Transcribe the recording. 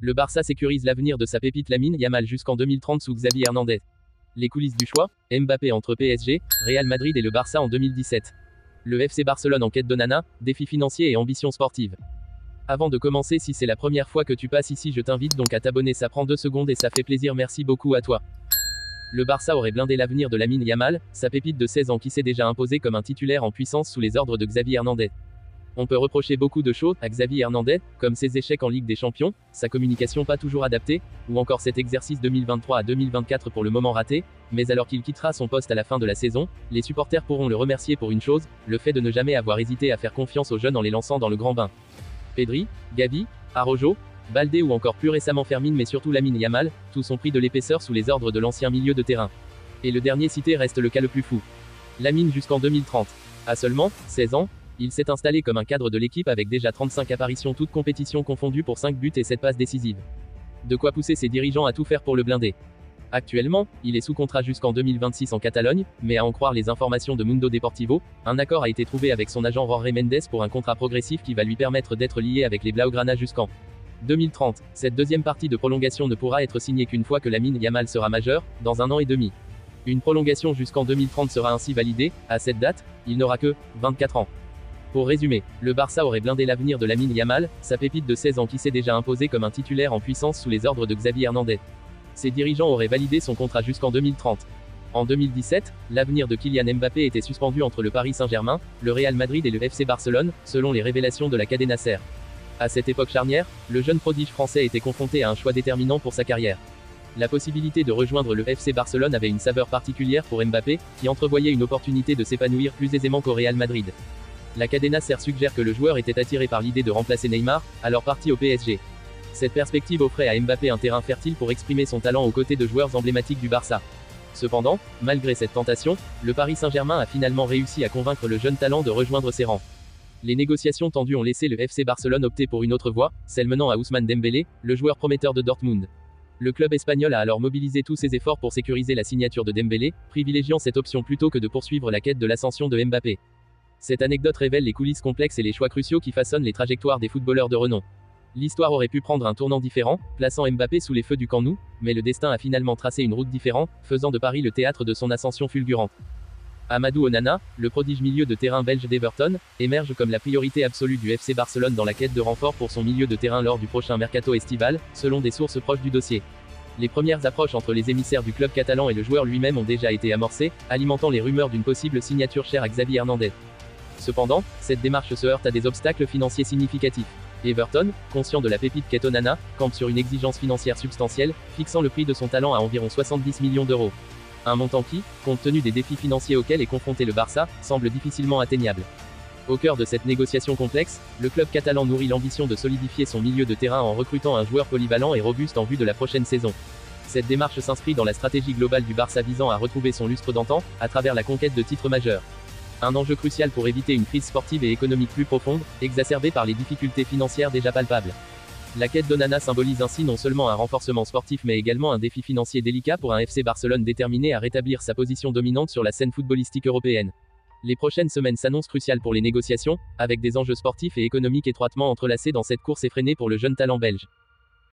Le Barça sécurise l'avenir de sa pépite Lamine Yamal jusqu'en 2030 sous Xavi Hernandez. Les coulisses du choix, Mbappé entre PSG, Real Madrid et le Barça en 2017. Le FC Barcelone en quête d'Onana, défis financiers et ambitions sportives. Avant de commencer, si c'est la première fois que tu passes ici, je t'invite donc à t'abonner, ça prend 2 secondes et ça fait plaisir, merci beaucoup à toi. Le Barça aurait blindé l'avenir de Lamine Yamal, sa pépite de 16 ans qui s'est déjà imposée comme un titulaire en puissance sous les ordres de Xavi Hernandez. On peut reprocher beaucoup de choses à Xavi Hernandez, comme ses échecs en Ligue des Champions, sa communication pas toujours adaptée, ou encore cet exercice 2023 à 2024 pour le moment raté, mais alors qu'il quittera son poste à la fin de la saison, les supporters pourront le remercier pour une chose, le fait de ne jamais avoir hésité à faire confiance aux jeunes en les lançant dans le grand bain. Pedri, Gavi, Araujo, Baldé ou encore plus récemment Fermin, mais surtout Lamine Yamal, tous ont pris de l'épaisseur sous les ordres de l'ancien milieu de terrain. Et le dernier cité reste le cas le plus fou. Lamine jusqu'en 2030. À seulement 16 ans, il s'est installé comme un cadre de l'équipe avec déjà 35 apparitions toutes compétitions confondues pour 5 buts et 7 passes décisives. De quoi pousser ses dirigeants à tout faire pour le blinder. Actuellement, il est sous contrat jusqu'en 2026 en Catalogne, mais à en croire les informations de Mundo Deportivo, un accord a été trouvé avec son agent Jorge Mendes pour un contrat progressif qui va lui permettre d'être lié avec les Blaugrana jusqu'en 2030. Cette deuxième partie de prolongation ne pourra être signée qu'une fois que Lamine Yamal sera majeur, dans 1 an et demi. Une prolongation jusqu'en 2030 sera ainsi validée. À cette date, il n'aura que 24 ans. Pour résumer, le Barça aurait blindé l'avenir de Lamine Yamal, sa pépite de 16 ans qui s'est déjà imposée comme un titulaire en puissance sous les ordres de Xavi Hernandez. Ses dirigeants auraient validé son contrat jusqu'en 2030. En 2017, l'avenir de Kylian Mbappé était suspendu entre le Paris Saint-Germain, le Real Madrid et le FC Barcelone, selon les révélations de la Cadena Ser. À cette époque charnière, le jeune prodige français était confronté à un choix déterminant pour sa carrière. La possibilité de rejoindre le FC Barcelone avait une saveur particulière pour Mbappé, qui entrevoyait une opportunité de s'épanouir plus aisément qu'au Real Madrid. La Cadena Ser suggère que le joueur était attiré par l'idée de remplacer Neymar, alors parti au PSG. Cette perspective offrait à Mbappé un terrain fertile pour exprimer son talent aux côtés de joueurs emblématiques du Barça. Cependant, malgré cette tentation, le Paris Saint-Germain a finalement réussi à convaincre le jeune talent de rejoindre ses rangs. Les négociations tendues ont laissé le FC Barcelone opter pour une autre voie, celle menant à Ousmane Dembélé, le joueur prometteur de Dortmund. Le club espagnol a alors mobilisé tous ses efforts pour sécuriser la signature de Dembélé, privilégiant cette option plutôt que de poursuivre la quête de l'ascension de Mbappé. Cette anecdote révèle les coulisses complexes et les choix cruciaux qui façonnent les trajectoires des footballeurs de renom. L'histoire aurait pu prendre un tournant différent, plaçant Mbappé sous les feux du Camp Nou, mais le destin a finalement tracé une route différente, faisant de Paris le théâtre de son ascension fulgurante. Amadou Onana, le prodige milieu de terrain belge d'Everton, émerge comme la priorité absolue du FC Barcelone dans la quête de renfort pour son milieu de terrain lors du prochain mercato estival, selon des sources proches du dossier. Les premières approches entre les émissaires du club catalan et le joueur lui-même ont déjà été amorcées, alimentant les rumeurs d'une possible signature chère à Xavi Hernandez. Cependant, cette démarche se heurte à des obstacles financiers significatifs. Everton, conscient de la pépite qu'est Onana, campe sur une exigence financière substantielle, fixant le prix de son talent à environ 70 millions d'euros. Un montant qui, compte tenu des défis financiers auxquels est confronté le Barça, semble difficilement atteignable. Au cœur de cette négociation complexe, le club catalan nourrit l'ambition de solidifier son milieu de terrain en recrutant un joueur polyvalent et robuste en vue de la prochaine saison. Cette démarche s'inscrit dans la stratégie globale du Barça visant à retrouver son lustre d'antan, à travers la conquête de titres majeurs. Un enjeu crucial pour éviter une crise sportive et économique plus profonde, exacerbée par les difficultés financières déjà palpables. La quête d'Onana symbolise ainsi non seulement un renforcement sportif mais également un défi financier délicat pour un FC Barcelone déterminé à rétablir sa position dominante sur la scène footballistique européenne. Les prochaines semaines s'annoncent cruciales pour les négociations, avec des enjeux sportifs et économiques étroitement entrelacés dans cette course effrénée pour le jeune talent belge.